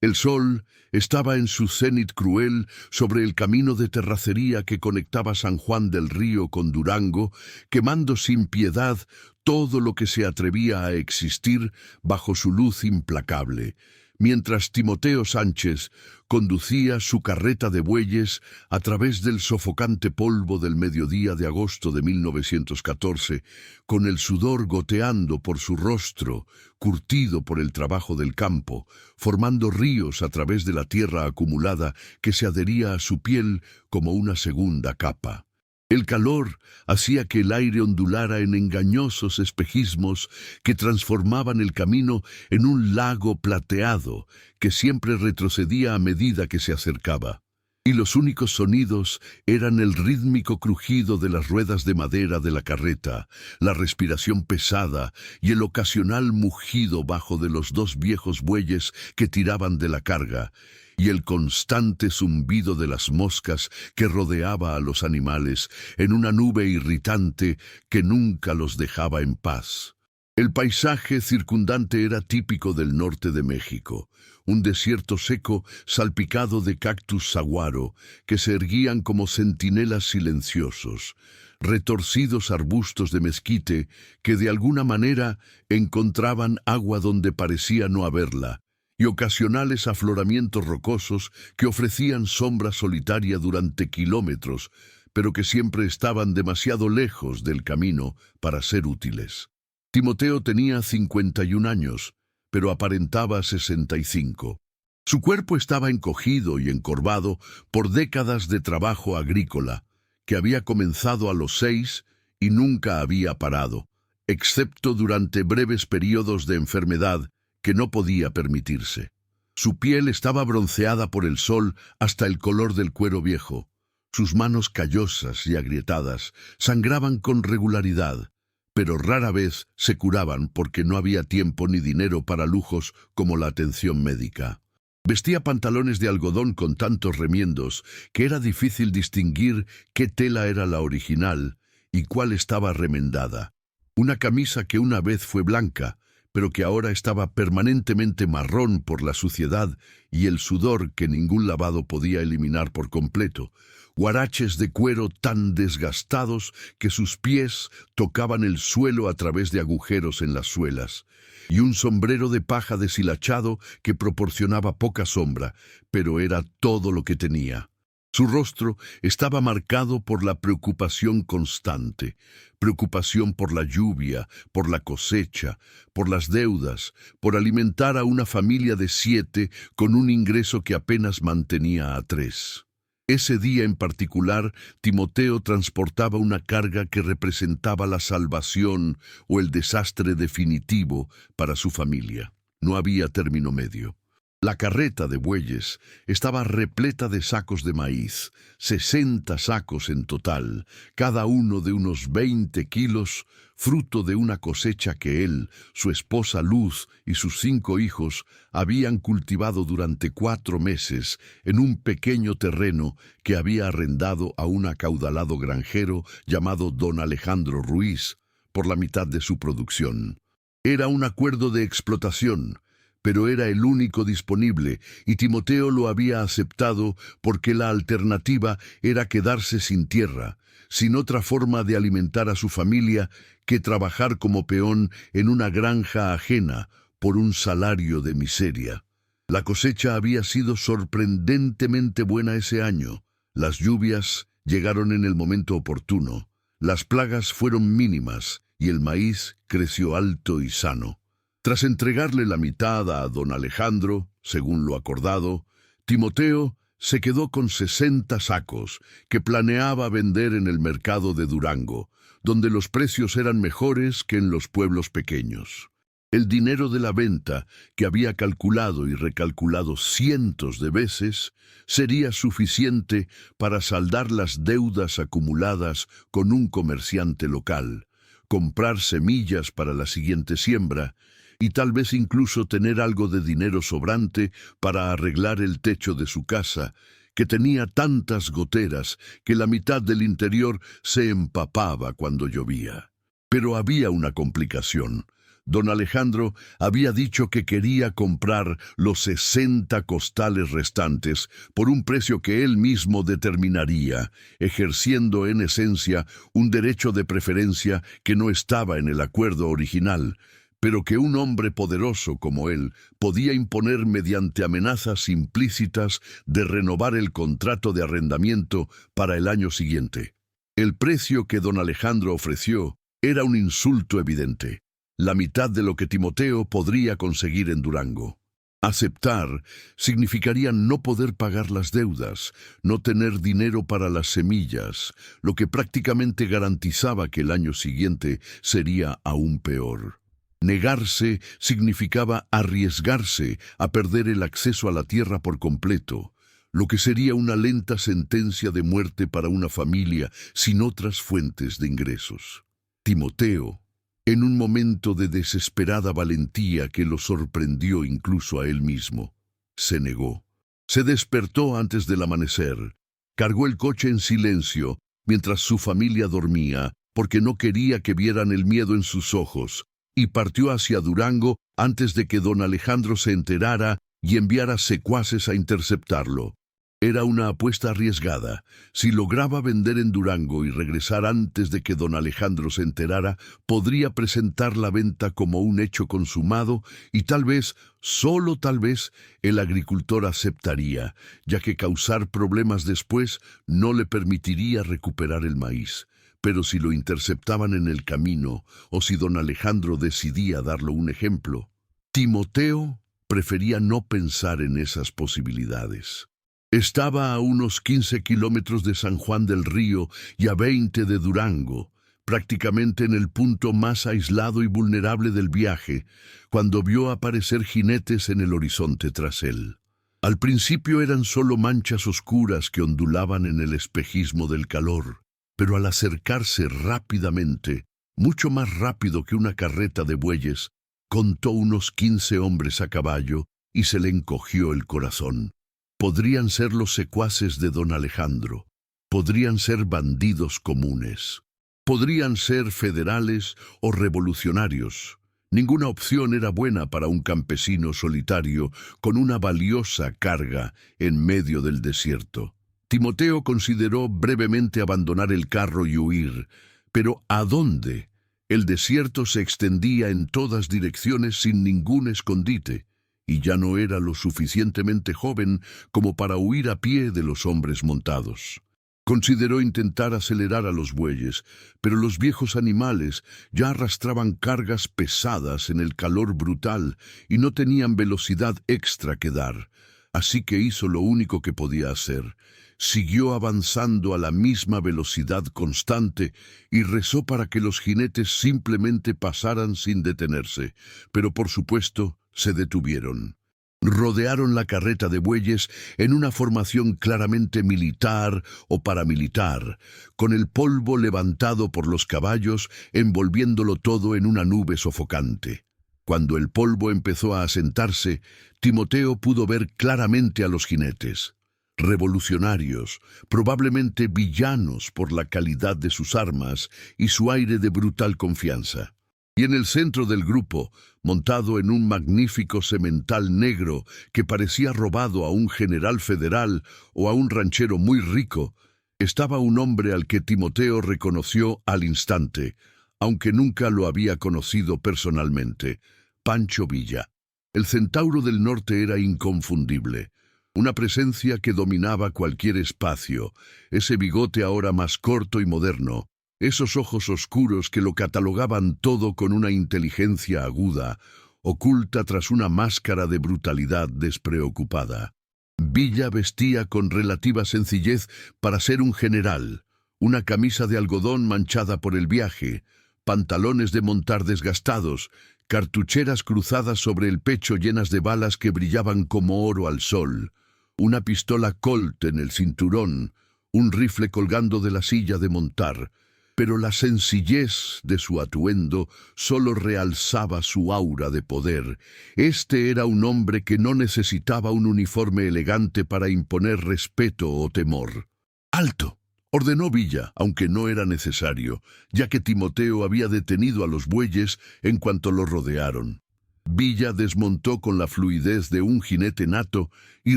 El sol estaba en su cénit cruel sobre el camino de terracería que conectaba San Juan del Río con Durango, quemando sin piedad todo lo que se atrevía a existir bajo su luz implacable, mientras Timoteo Sánchez conducía su carreta de bueyes a través del sofocante polvo del mediodía de agosto de 1914, con el sudor goteando por su rostro, curtido por el trabajo del campo, formando ríos a través de la tierra acumulada que se adhería a su piel como una segunda capa. El calor hacía que el aire ondulara en engañosos espejismos que transformaban el camino en un lago plateado que siempre retrocedía a medida que se acercaba. Y los únicos sonidos eran el rítmico crujido de las ruedas de madera de la carreta, la respiración pesada y el ocasional mugido bajo de los dos viejos bueyes que tiraban de la carga, y el constante zumbido de las moscas que rodeaba a los animales en una nube irritante que nunca los dejaba en paz. El paisaje circundante era típico del norte de México, un desierto seco salpicado de cactus saguaro que se erguían como centinelas silenciosos, retorcidos arbustos de mezquite que de alguna manera encontraban agua donde parecía no haberla, y ocasionales afloramientos rocosos que ofrecían sombra solitaria durante kilómetros, pero que siempre estaban demasiado lejos del camino para ser útiles. Timoteo tenía 51 años, pero aparentaba 65. Su cuerpo estaba encogido y encorvado por décadas de trabajo agrícola, que había comenzado a los 6 y nunca había parado, excepto durante breves periodos de enfermedad que no podía permitirse. Su piel estaba bronceada por el sol hasta el color del cuero viejo. Sus manos callosas y agrietadas sangraban con regularidad, pero rara vez se curaban porque no había tiempo ni dinero para lujos como la atención médica. Vestía pantalones de algodón con tantos remiendos que era difícil distinguir qué tela era la original y cuál estaba remendada. Una camisa que una vez fue blanca, pero que ahora estaba permanentemente marrón por la suciedad y el sudor que ningún lavado podía eliminar por completo, huaraches de cuero tan desgastados que sus pies tocaban el suelo a través de agujeros en las suelas, y un sombrero de paja deshilachado que proporcionaba poca sombra, pero era todo lo que tenía. Su rostro estaba marcado por la preocupación constante, preocupación por la lluvia, por la cosecha, por las deudas, por alimentar a una familia de 7 con un ingreso que apenas mantenía a 3. Ese día en particular, Timoteo transportaba una carga que representaba la salvación o el desastre definitivo para su familia. No había término medio. La carreta de bueyes estaba repleta de sacos de maíz, 60 sacos en total, cada uno de unos 20 kilos, fruto de una cosecha que él, su esposa Luz y sus 5 hijos habían cultivado durante 4 meses en un pequeño terreno que había arrendado a un acaudalado granjero llamado Don Alejandro Ruiz por la mitad de su producción. Era un acuerdo de explotación, pero era el único disponible, y Timoteo lo había aceptado porque la alternativa era quedarse sin tierra, sin otra forma de alimentar a su familia que trabajar como peón en una granja ajena por un salario de miseria. La cosecha había sido sorprendentemente buena ese año. Las lluvias llegaron en el momento oportuno, las plagas fueron mínimas y el maíz creció alto y sano. Tras entregarle la mitad a don Alejandro, según lo acordado, Timoteo se quedó con 60 sacos que planeaba vender en el mercado de Durango, donde los precios eran mejores que en los pueblos pequeños. El dinero de la venta, que había calculado y recalculado cientos de veces, sería suficiente para saldar las deudas acumuladas con un comerciante local, comprar semillas para la siguiente siembra, y tal vez incluso tener algo de dinero sobrante para arreglar el techo de su casa, que tenía tantas goteras que la mitad del interior se empapaba cuando llovía. Pero había una complicación. Don Alejandro había dicho que quería comprar los 60 costales restantes por un precio que él mismo determinaría, ejerciendo en esencia un derecho de preferencia que no estaba en el acuerdo original, pero que un hombre poderoso como él podía imponer mediante amenazas implícitas de renovar el contrato de arrendamiento para el año siguiente. El precio que don Alejandro ofreció era un insulto evidente, la mitad de lo que Timoteo podría conseguir en Durango. Aceptar significaría no poder pagar las deudas, no tener dinero para las semillas, lo que prácticamente garantizaba que el año siguiente sería aún peor. Negarse significaba arriesgarse a perder el acceso a la tierra por completo, lo que sería una lenta sentencia de muerte para una familia sin otras fuentes de ingresos. Timoteo, en un momento de desesperada valentía que lo sorprendió incluso a él mismo, se negó. Se despertó antes del amanecer, cargó el coche en silencio mientras su familia dormía, porque no quería que vieran el miedo en sus ojos, y partió hacia Durango antes de que don Alejandro se enterara y enviara secuaces a interceptarlo. Era una apuesta arriesgada. Si lograba vender en Durango y regresar antes de que don Alejandro se enterara, podría presentar la venta como un hecho consumado y tal vez, solo tal vez, el agricultor aceptaría, ya que causar problemas después no le permitiría recuperar el maíz. Pero si lo interceptaban en el camino, o si don Alejandro decidía darlo un ejemplo, Timoteo prefería no pensar en esas posibilidades. Estaba a unos 15 kilómetros de San Juan del Río y a 20 de Durango, prácticamente en el punto más aislado y vulnerable del viaje, cuando vio aparecer jinetes en el horizonte tras él. Al principio eran solo manchas oscuras que ondulaban en el espejismo del calor, pero al acercarse rápidamente, mucho más rápido que una carreta de bueyes, contó unos 15 hombres a caballo y se le encogió el corazón. Podrían ser los secuaces de don Alejandro, podrían ser bandidos comunes, podrían ser federales o revolucionarios. Ninguna opción era buena para un campesino solitario con una valiosa carga en medio del desierto. Timoteo consideró brevemente abandonar el carro y huir, pero ¿a dónde? El desierto se extendía en todas direcciones sin ningún escondite, y ya no era lo suficientemente joven como para huir a pie de los hombres montados. Consideró intentar acelerar a los bueyes, pero los viejos animales ya arrastraban cargas pesadas en el calor brutal y no tenían velocidad extra que dar, así que hizo lo único que podía hacer. Siguió avanzando a la misma velocidad constante y rezó para que los jinetes simplemente pasaran sin detenerse, pero por supuesto se detuvieron. Rodearon la carreta de bueyes en una formación claramente militar o paramilitar, con el polvo levantado por los caballos envolviéndolo todo en una nube sofocante. Cuando el polvo empezó a asentarse, Timoteo pudo ver claramente a los jinetes. Revolucionarios, probablemente villanos por la calidad de sus armas y su aire de brutal confianza. Y en el centro del grupo, montado en un magnífico semental negro que parecía robado a un general federal o a un ranchero muy rico, estaba un hombre al que Timoteo reconoció al instante, aunque nunca lo había conocido personalmente: Pancho Villa. El centauro del norte era inconfundible. Una presencia que dominaba cualquier espacio, ese bigote ahora más corto y moderno, esos ojos oscuros que lo catalogaban todo con una inteligencia aguda, oculta tras una máscara de brutalidad despreocupada. Villa vestía con relativa sencillez para ser un general, una camisa de algodón manchada por el viaje, pantalones de montar desgastados, cartucheras cruzadas sobre el pecho llenas de balas que brillaban como oro al sol, una pistola Colt en el cinturón, un rifle colgando de la silla de montar, pero la sencillez de su atuendo solo realzaba su aura de poder. Este era un hombre que no necesitaba un uniforme elegante para imponer respeto o temor. ¡Alto! ordenó Villa, aunque no era necesario, ya que Timoteo había detenido a los bueyes en cuanto los rodearon. Villa desmontó con la fluidez de un jinete nato y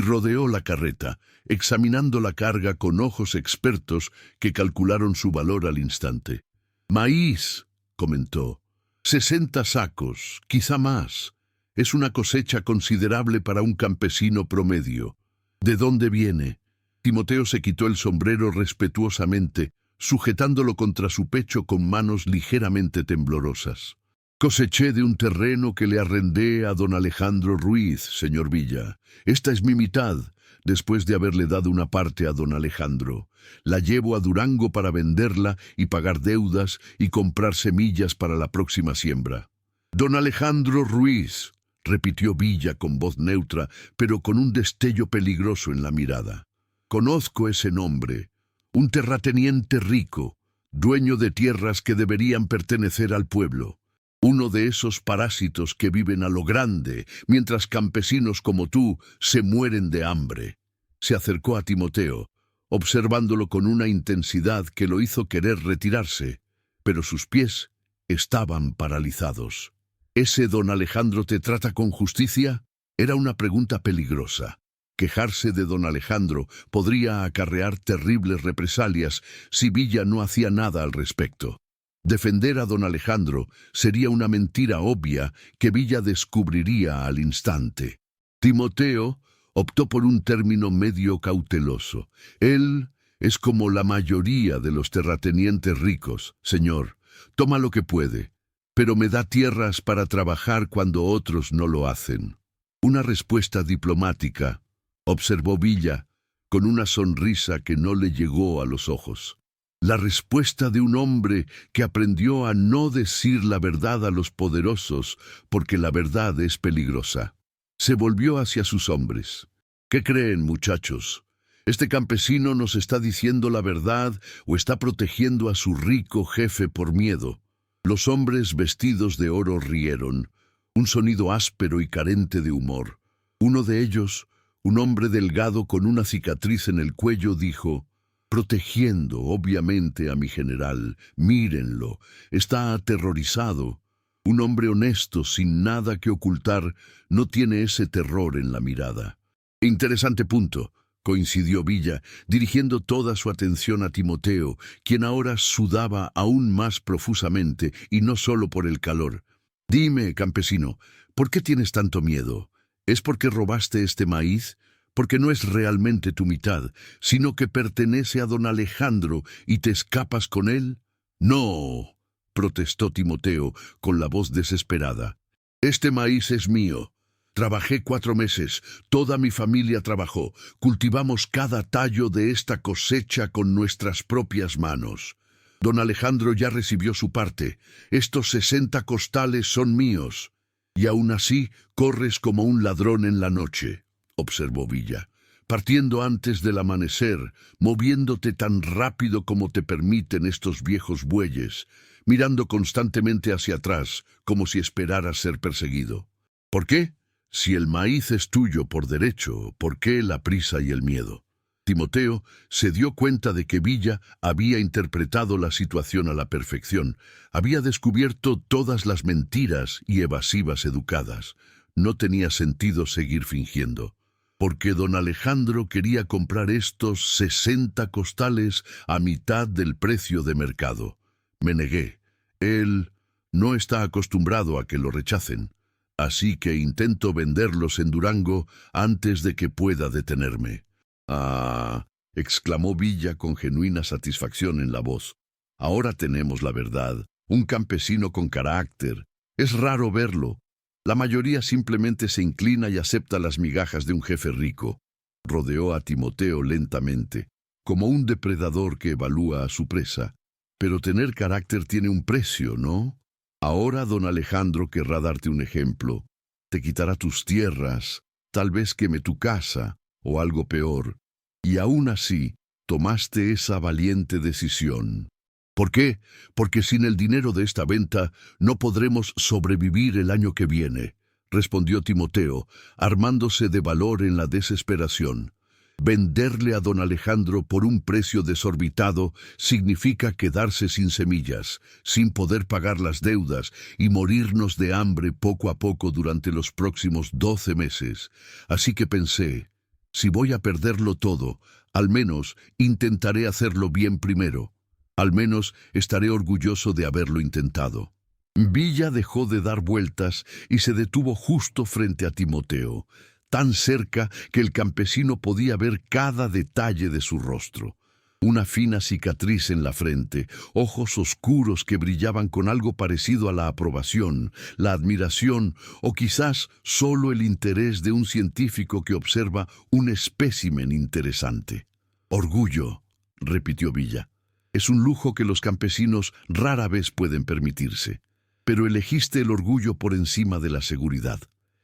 rodeó la carreta, examinando la carga con ojos expertos que calcularon su valor al instante. «Maíz», comentó, 60 sacos, quizá más. Es una cosecha considerable para un campesino promedio. ¿De dónde viene? Timoteo se quitó el sombrero respetuosamente, sujetándolo contra su pecho con manos ligeramente temblorosas. Coseché de un terreno que le arrendé a don Alejandro Ruiz, señor Villa. Esta es mi mitad, después de haberle dado una parte a don Alejandro. La llevo a Durango para venderla y pagar deudas y comprar semillas para la próxima siembra. Don Alejandro Ruiz, repitió Villa con voz neutra, pero con un destello peligroso en la mirada. Conozco ese nombre. Un terrateniente rico, dueño de tierras que deberían pertenecer al pueblo. Uno de esos parásitos que viven a lo grande, mientras campesinos como tú se mueren de hambre. Se acercó a Timoteo, observándolo con una intensidad que lo hizo querer retirarse, pero sus pies estaban paralizados. ¿Ese don Alejandro te trata con justicia? Era una pregunta peligrosa. Quejarse de don Alejandro podría acarrear terribles represalias si Villa no hacía nada al respecto. Defender a don Alejandro sería una mentira obvia que Villa descubriría al instante. Timoteo optó por un término medio cauteloso. Él es como la mayoría de los terratenientes ricos, señor. Toma lo que puede, pero me da tierras para trabajar cuando otros no lo hacen. Una respuesta diplomática, observó Villa, con una sonrisa que no le llegó a los ojos. La respuesta de un hombre que aprendió a no decir la verdad a los poderosos, porque la verdad es peligrosa. Se volvió hacia sus hombres. ¿Qué creen, muchachos? ¿Este campesino nos está diciendo la verdad o está protegiendo a su rico jefe por miedo? Los hombres vestidos de oro rieron, un sonido áspero y carente de humor. Uno de ellos, un hombre delgado con una cicatriz en el cuello, dijo: protegiendo, obviamente, a mi general. Mírenlo, está aterrorizado. Un hombre honesto, sin nada que ocultar, no tiene ese terror en la mirada. Interesante punto, coincidió Villa, dirigiendo toda su atención a Timoteo, quien ahora sudaba aún más profusamente, y no solo por el calor. Dime, campesino, ¿por qué tienes tanto miedo? ¿Es porque robaste este maíz? Porque no es realmente tu mitad, sino que pertenece a don Alejandro y te escapas con él. No, protestó Timoteo con la voz desesperada. Este maíz es mío. Trabajé 4 meses, toda mi familia trabajó, cultivamos cada tallo de esta cosecha con nuestras propias manos. Don Alejandro ya recibió su parte, estos 60 costales son míos. Y aún así corres como un ladrón en la noche, observó Villa, partiendo antes del amanecer, moviéndote tan rápido como te permiten estos viejos bueyes, mirando constantemente hacia atrás, como si esperaras ser perseguido. ¿Por qué? Si el maíz es tuyo por derecho, ¿por qué la prisa y el miedo? Timoteo se dio cuenta de que Villa había interpretado la situación a la perfección, había descubierto todas las mentiras y evasivas educadas. No tenía sentido seguir fingiendo. Porque don Alejandro quería comprar estos 60 costales a mitad del precio de mercado. Me negué. Él no está acostumbrado a que lo rechacen. Así que intento venderlos en Durango antes de que pueda detenerme. Ah, exclamó Villa con genuina satisfacción en la voz. Ahora tenemos la verdad. Un campesino con carácter. Es raro verlo. La mayoría simplemente se inclina y acepta las migajas de un jefe rico. Rodeó a Timoteo lentamente, como un depredador que evalúa a su presa. Pero tener carácter tiene un precio, ¿no? Ahora don Alejandro querrá darte un ejemplo. Te quitará tus tierras, tal vez queme tu casa, o algo peor. Y aún así, tomaste esa valiente decisión. ¿Por qué? Porque sin el dinero de esta venta no podremos sobrevivir el año que viene, respondió Timoteo, armándose de valor en la desesperación. Venderle a don Alejandro por un precio desorbitado significa quedarse sin semillas, sin poder pagar las deudas y morirnos de hambre poco a poco durante los próximos 12 meses. Así que pensé, si voy a perderlo todo, al menos intentaré hacerlo bien primero. Al menos estaré orgulloso de haberlo intentado. Villa dejó de dar vueltas y se detuvo justo frente a Timoteo, tan cerca que el campesino podía ver cada detalle de su rostro. Una fina cicatriz en la frente, ojos oscuros que brillaban con algo parecido a la aprobación, la admiración o quizás solo el interés de un científico que observa un espécimen interesante. Orgullo, repitió Villa. Es un lujo que los campesinos rara vez pueden permitirse. Pero elegiste el orgullo por encima de la seguridad.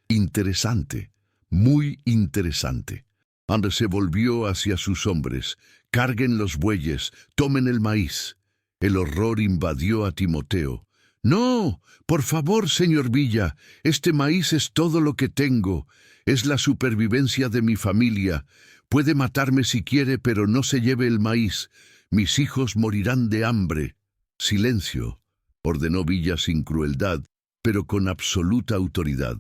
Interesante. Muy interesante. Andrés se volvió hacia sus hombres. Carguen los bueyes, tomen el maíz. El horror invadió a Timoteo. No, por favor, señor Villa, este maíz es todo lo que tengo. Es la supervivencia de mi familia. Puede matarme si quiere, pero no se lleve el maíz. Mis hijos morirán de hambre. Silencio, ordenó Villa sin crueldad, pero con absoluta autoridad.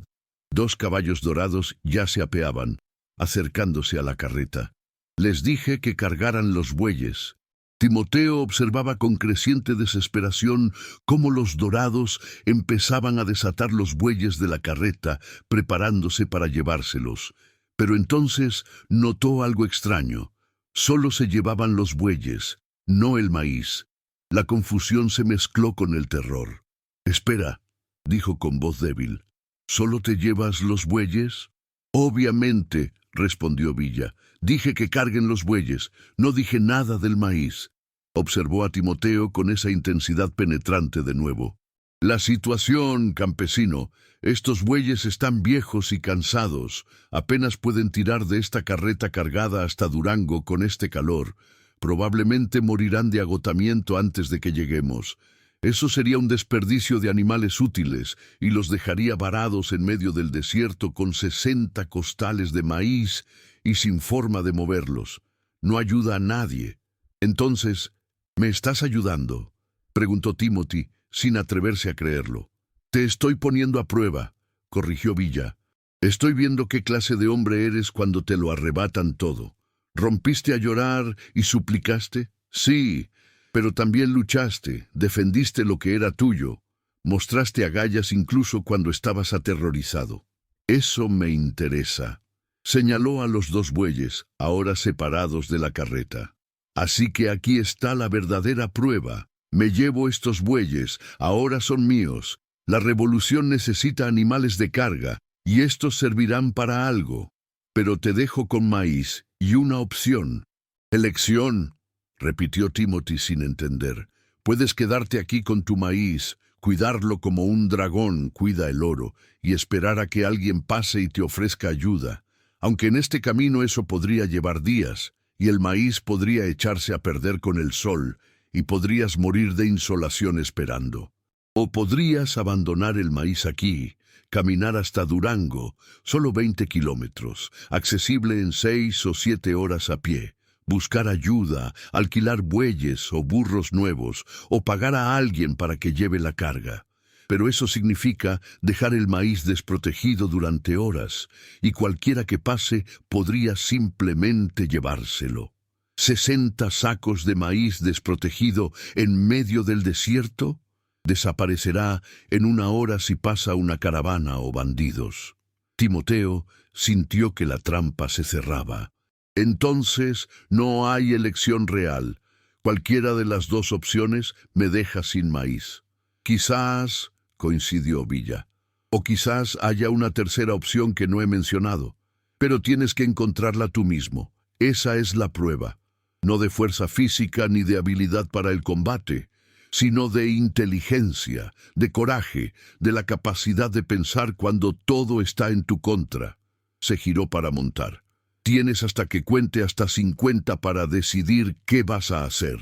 2 caballos dorados ya se apeaban, acercándose a la carreta. Les dije que cargaran los bueyes. Timoteo observaba con creciente desesperación cómo los dorados empezaban a desatar los bueyes de la carreta, preparándose para llevárselos. Pero entonces notó algo extraño. Solo se llevaban los bueyes, no el maíz. La confusión se mezcló con el terror. «Espera», dijo con voz débil. «¿Solo te llevas los bueyes?» «Obviamente», respondió Villa. «Dije que carguen los bueyes. No dije nada del maíz». Observó a Timoteo con esa intensidad penetrante de nuevo. «La situación, campesino. Estos bueyes están viejos y cansados. Apenas pueden tirar de esta carreta cargada hasta Durango con este calor. Probablemente morirán de agotamiento antes de que lleguemos. Eso sería un desperdicio de animales útiles y los dejaría varados en medio del desierto con 60 costales de maíz y sin forma de moverlos. No ayuda a nadie». «Entonces, ¿me estás ayudando?», preguntó Timothy, sin atreverse a creerlo. «Te estoy poniendo a prueba», corrigió Villa. «Estoy viendo qué clase de hombre eres cuando te lo arrebatan todo. ¿Rompiste a llorar y suplicaste? Sí, pero también luchaste, defendiste lo que era tuyo. Mostraste agallas incluso cuando estabas aterrorizado. Eso me interesa». Señaló a los 2 bueyes, ahora separados de la carreta. «Así que aquí está la verdadera prueba. Me llevo estos bueyes, ahora son míos. La revolución necesita animales de carga, y estos servirán para algo. Pero te dejo con maíz y una opción». «¿Elección?», repitió Timothy sin entender. «Puedes quedarte aquí con tu maíz, cuidarlo como un dragón cuida el oro, y esperar a que alguien pase y te ofrezca ayuda. Aunque en este camino eso podría llevar días, y el maíz podría echarse a perder con el sol, y podrías morir de insolación esperando. O podrías abandonar el maíz aquí, caminar hasta Durango, solo 20 kilómetros, accesible en 6 o 7 horas a pie, buscar ayuda, alquilar bueyes o burros nuevos, o pagar a alguien para que lleve la carga. Pero eso significa dejar el maíz desprotegido durante horas, y cualquiera que pase podría simplemente llevárselo. 60 sacos de maíz desprotegido en medio del desierto desaparecerá en una hora si pasa una caravana o bandidos. Timoteo sintió que la trampa se cerraba. Entonces no hay elección real. Cualquiera de las 2 opciones me deja sin maíz. Quizás, coincidió Villa, o quizás haya una tercera opción que no he mencionado. Pero tienes que encontrarla tú mismo. Esa es la prueba. No de fuerza física ni de habilidad para el combate, sino de inteligencia, de coraje, de la capacidad de pensar cuando todo está en tu contra. Se giró para montar. Tienes hasta que cuente hasta 50 para decidir qué vas a hacer.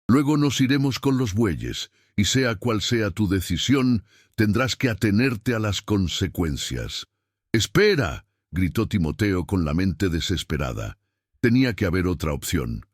Luego nos iremos con los bueyes, y sea cual sea tu decisión, tendrás que atenerte a las consecuencias. «¡Espera!», gritó Timoteo con la mente desesperada. Tenía que haber otra opción.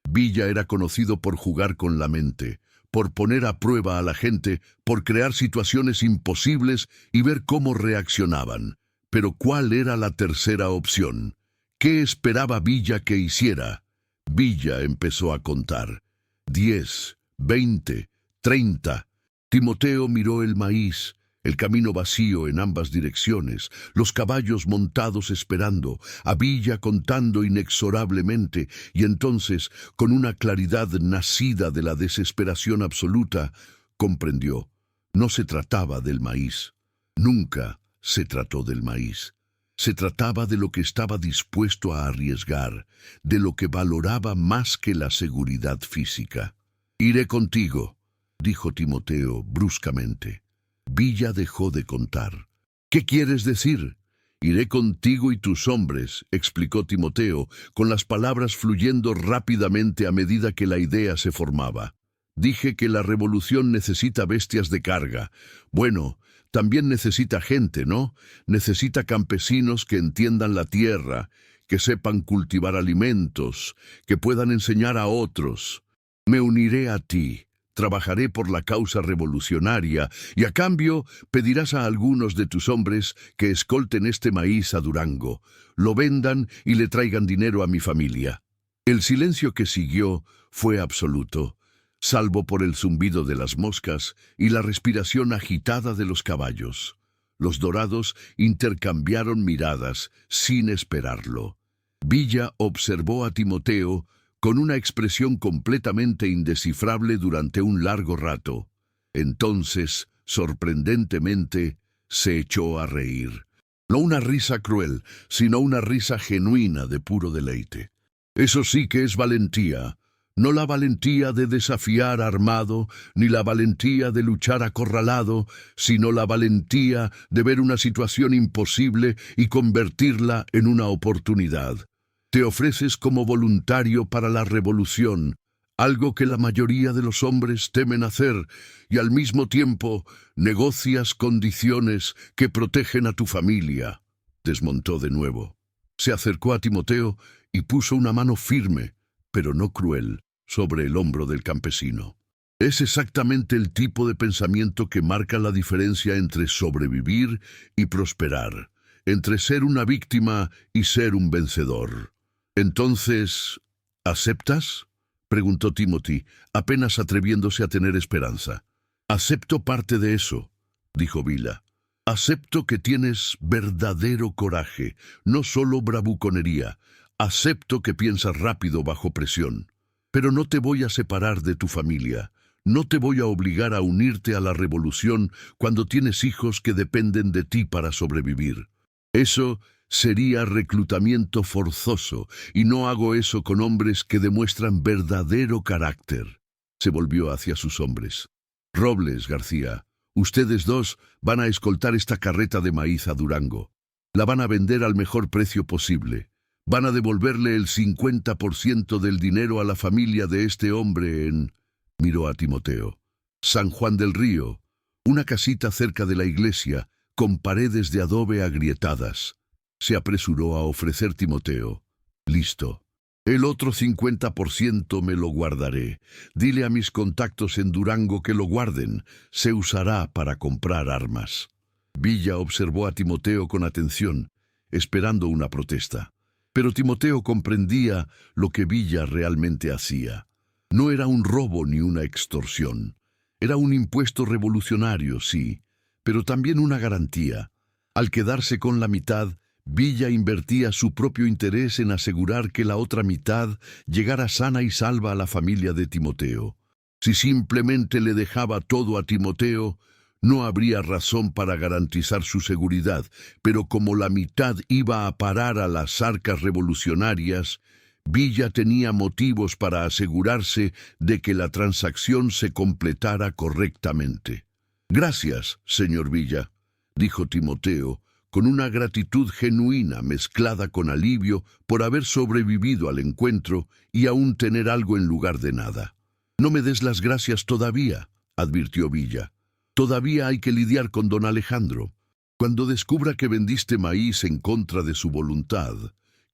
Villa era conocido por jugar con la mente, por poner a prueba a la gente, por crear situaciones imposibles y ver cómo reaccionaban. Pero ¿cuál era la tercera opción? ¿Qué esperaba Villa que hiciera? Villa empezó a contar. 10, 20, 30. Timoteo miró el maíz, el camino vacío en ambas direcciones, los caballos montados esperando, a Villa contando inexorablemente, y entonces, con una claridad nacida de la desesperación absoluta, comprendió. No se trataba del maíz. Nunca se trató del maíz. Se trataba de lo que estaba dispuesto a arriesgar, de lo que valoraba más que la seguridad física. «Iré contigo», dijo Timoteo bruscamente. Villa dejó de contar. «¿Qué quieres decir?» «Iré contigo y tus hombres», explicó Timoteo, con las palabras fluyendo rápidamente a medida que la idea se formaba. «Dije que la revolución necesita bestias de carga. Bueno, también necesita gente, ¿no? Necesita campesinos que entiendan la tierra, que sepan cultivar alimentos, que puedan enseñar a otros. Me uniré a ti. Trabajaré por la causa revolucionaria y a cambio pedirás a algunos de tus hombres que escolten este maíz a Durango, lo vendan y le traigan dinero a mi familia». El silencio que siguió fue absoluto, salvo por el zumbido de las moscas y la respiración agitada de los caballos. Los dorados intercambiaron miradas sin esperarlo. Villa observó a Timoteo con una expresión completamente indescifrable durante un largo rato. Entonces, sorprendentemente, se echó a reír. No una risa cruel, sino una risa genuina de puro deleite. «Eso sí que es valentía. No la valentía de desafiar armado, ni la valentía de luchar acorralado, sino la valentía de ver una situación imposible y convertirla en una oportunidad. Te ofreces como voluntario para la revolución, algo que la mayoría de los hombres temen hacer, y al mismo tiempo negocias condiciones que protegen a tu familia». Desmontó de nuevo. Se acercó a Timoteo y puso una mano firme, pero no cruel, sobre el hombro del campesino. Es exactamente el tipo de pensamiento que marca la diferencia entre sobrevivir y prosperar, entre ser una víctima y ser un vencedor. «Entonces, ¿aceptas?», preguntó Timothy, apenas atreviéndose a tener esperanza. «Acepto parte de eso», dijo Villa. «Acepto que tienes verdadero coraje, no solo bravuconería. Acepto que piensas rápido bajo presión. Pero no te voy a separar de tu familia. No te voy a obligar a unirte a la revolución cuando tienes hijos que dependen de ti para sobrevivir. Eso sería reclutamiento forzoso, y no hago eso con hombres que demuestran verdadero carácter». Se volvió hacia sus hombres. «Robles, García, ustedes dos van a escoltar esta carreta de maíz a Durango. La van a vender al mejor precio posible. Van a devolverle el 50% del dinero a la familia de este hombre en...» Miró a Timoteo. «San Juan del Río, una casita cerca de la iglesia, con paredes de adobe agrietadas», se apresuró a ofrecer Timoteo. «Listo. El otro 50% me lo guardaré. Dile a mis contactos en Durango que lo guarden. Se usará para comprar armas». Villa observó a Timoteo con atención, esperando una protesta. Pero Timoteo comprendía lo que Villa realmente hacía. No era un robo ni una extorsión. Era un impuesto revolucionario, sí, pero también una garantía. Al quedarse con la mitad, Villa invertía su propio interés en asegurar que la otra mitad llegara sana y salva a la familia de Timoteo. Si simplemente le dejaba todo a Timoteo, no habría razón para garantizar su seguridad, pero como la mitad iba a parar a las arcas revolucionarias, Villa tenía motivos para asegurarse de que la transacción se completara correctamente. «Gracias, señor Villa», dijo Timoteo, con una gratitud genuina mezclada con alivio por haber sobrevivido al encuentro y aún tener algo en lugar de nada. «No me des las gracias todavía», advirtió Villa. «Todavía hay que lidiar con don Alejandro. Cuando descubra que vendiste maíz en contra de su voluntad,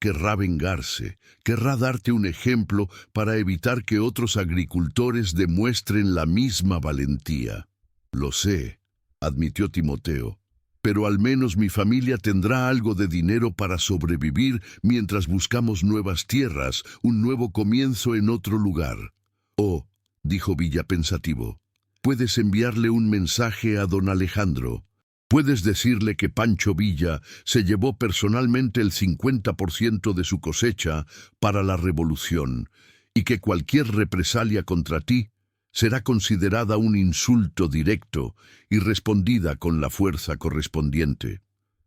querrá vengarse, querrá darte un ejemplo para evitar que otros agricultores demuestren la misma valentía. Lo sé, admitió Timoteo, pero al menos mi familia tendrá algo de dinero para sobrevivir mientras buscamos nuevas tierras, un nuevo comienzo en otro lugar. Oh, dijo Villa pensativo, puedes enviarle un mensaje a don Alejandro. Puedes decirle que Pancho Villa se llevó personalmente el 50% de su cosecha para la revolución y que cualquier represalia contra ti será considerada un insulto directo y respondida con la fuerza correspondiente.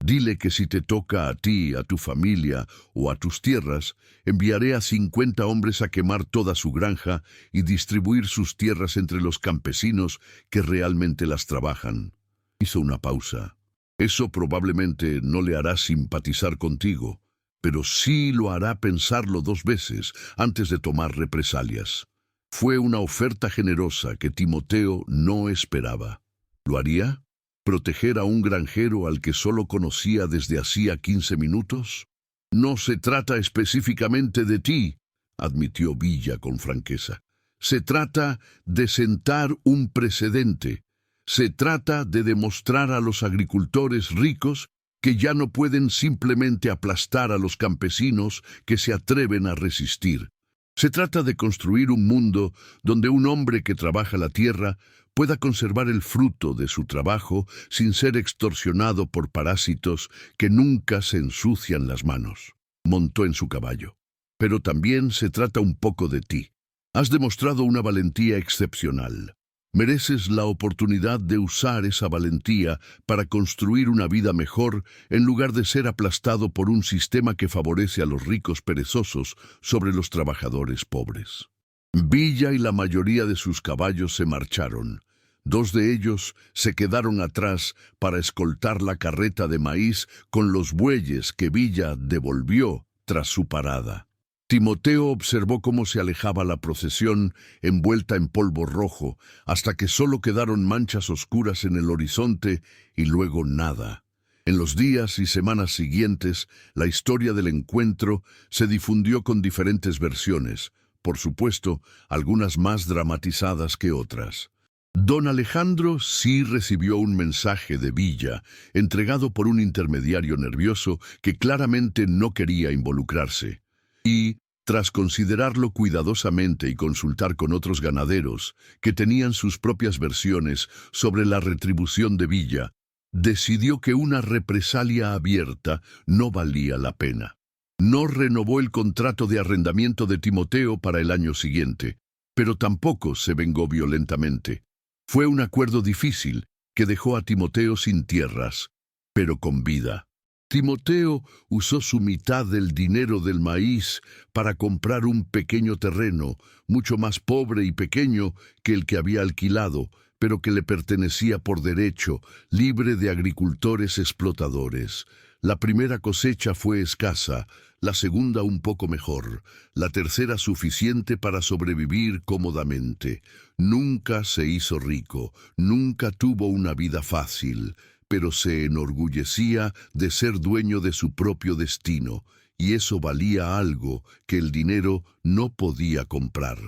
Dile que si te toca a ti, a tu familia o a tus tierras, enviaré a 50 hombres a quemar toda su granja y distribuir sus tierras entre los campesinos que realmente las trabajan. Hizo una pausa. Eso probablemente no le hará simpatizar contigo, pero sí lo hará pensarlo 2 veces antes de tomar represalias. Fue una oferta generosa que Timoteo no esperaba. ¿Lo haría? ¿Proteger a un granjero al que solo conocía desde hacía 15 minutos? No se trata específicamente de ti, admitió Villa con franqueza. Se trata de sentar un precedente. Se trata de demostrar a los agricultores ricos que ya no pueden simplemente aplastar a los campesinos que se atreven a resistir. Se trata de construir un mundo donde un hombre que trabaja la tierra pueda conservar el fruto de su trabajo sin ser extorsionado por parásitos que nunca se ensucian las manos. Montó en su caballo. Pero también se trata un poco de ti. Has demostrado una valentía excepcional. Mereces la oportunidad de usar esa valentía para construir una vida mejor en lugar de ser aplastado por un sistema que favorece a los ricos perezosos sobre los trabajadores pobres. Villa y la mayoría de sus caballos se marcharon. 2 de ellos se quedaron atrás para escoltar la carreta de maíz con los bueyes que Villa devolvió tras su parada. Timoteo observó cómo se alejaba la procesión envuelta en polvo rojo, hasta que solo quedaron manchas oscuras en el horizonte y luego nada. En los días y semanas siguientes, la historia del encuentro se difundió con diferentes versiones, por supuesto, algunas más dramatizadas que otras. Don Alejandro sí recibió un mensaje de Villa, entregado por un intermediario nervioso que claramente no quería involucrarse. Y, tras considerarlo cuidadosamente y consultar con otros ganaderos, que tenían sus propias versiones sobre la retribución de Villa, decidió que una represalia abierta no valía la pena. No renovó el contrato de arrendamiento de Timoteo para el año siguiente, pero tampoco se vengó violentamente. Fue un acuerdo difícil que dejó a Timoteo sin tierras, pero con vida. Timoteo usó su mitad del dinero del maíz para comprar un pequeño terreno, mucho más pobre y pequeño que el que había alquilado, pero que le pertenecía por derecho, libre de agricultores explotadores. La primera cosecha fue escasa, la segunda un poco mejor, la tercera suficiente para sobrevivir cómodamente. Nunca se hizo rico, nunca tuvo una vida fácil, pero se enorgullecía de ser dueño de su propio destino, y eso valía algo que el dinero no podía comprar.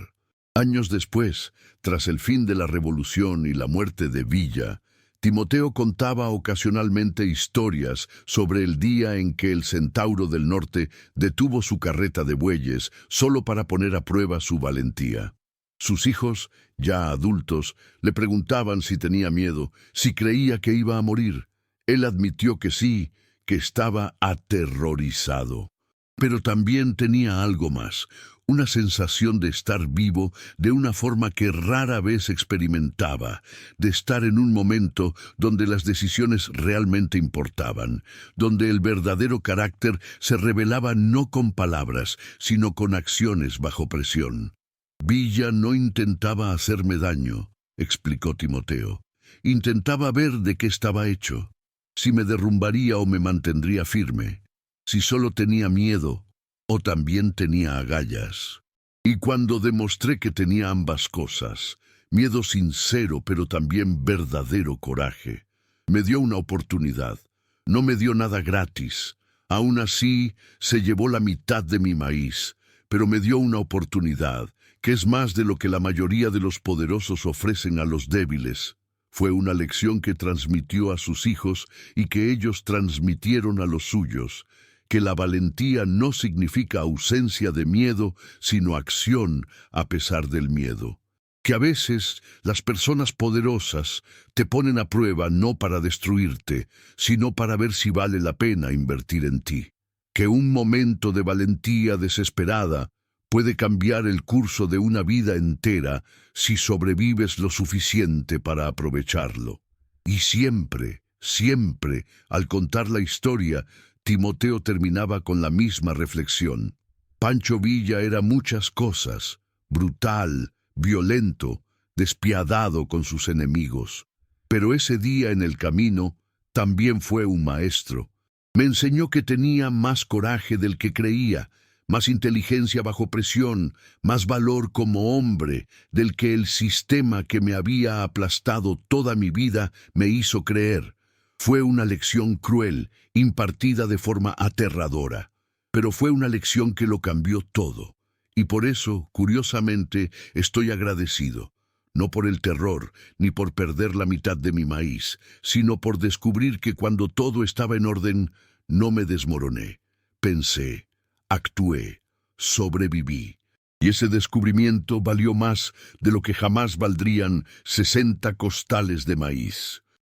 Años después, tras el fin de la revolución y la muerte de Villa, Timoteo contaba ocasionalmente historias sobre el día en que el Centauro del Norte detuvo su carreta de bueyes solo para poner a prueba su valentía. Sus hijos, ya adultos, le preguntaban si tenía miedo, si creía que iba a morir. Él admitió que sí, que estaba aterrorizado. Pero también tenía algo más, una sensación de estar vivo de una forma que rara vez experimentaba, de estar en un momento donde las decisiones realmente importaban, donde el verdadero carácter se revelaba no con palabras, sino con acciones bajo presión. Villa no intentaba hacerme daño, explicó Timoteo. Intentaba ver de qué estaba hecho, si me derrumbaría o me mantendría firme, si solo tenía miedo o también tenía agallas. Y cuando demostré que tenía ambas cosas, miedo sincero pero también verdadero coraje, me dio una oportunidad. No me dio nada gratis. Aún así, se llevó la mitad de mi maíz, pero me dio una oportunidad, que es más de lo que la mayoría de los poderosos ofrecen a los débiles. Fue una lección que transmitió a sus hijos y que ellos transmitieron a los suyos, que la valentía no significa ausencia de miedo, sino acción a pesar del miedo. Que a veces las personas poderosas te ponen a prueba no para destruirte, sino para ver si vale la pena invertir en ti. Que un momento de valentía desesperada puede cambiar el curso de una vida entera si sobrevives lo suficiente para aprovecharlo. Y siempre, siempre, al contar la historia, Timoteo terminaba con la misma reflexión. Pancho Villa era muchas cosas: brutal, violento, despiadado con sus enemigos. Pero ese día en el camino también fue un maestro. Me enseñó que tenía más coraje del que creía, más inteligencia bajo presión, más valor como hombre del que el sistema que me había aplastado toda mi vida me hizo creer. Fue una lección cruel, impartida de forma aterradora, pero fue una lección que lo cambió todo. Y por eso, curiosamente, estoy agradecido. No por el terror, ni por perder la mitad de mi maíz, sino por descubrir que cuando todo estaba en orden, no me desmoroné. Pensé, actué, sobreviví. Y ese descubrimiento valió más de lo que jamás valdrían 60 costales de maíz.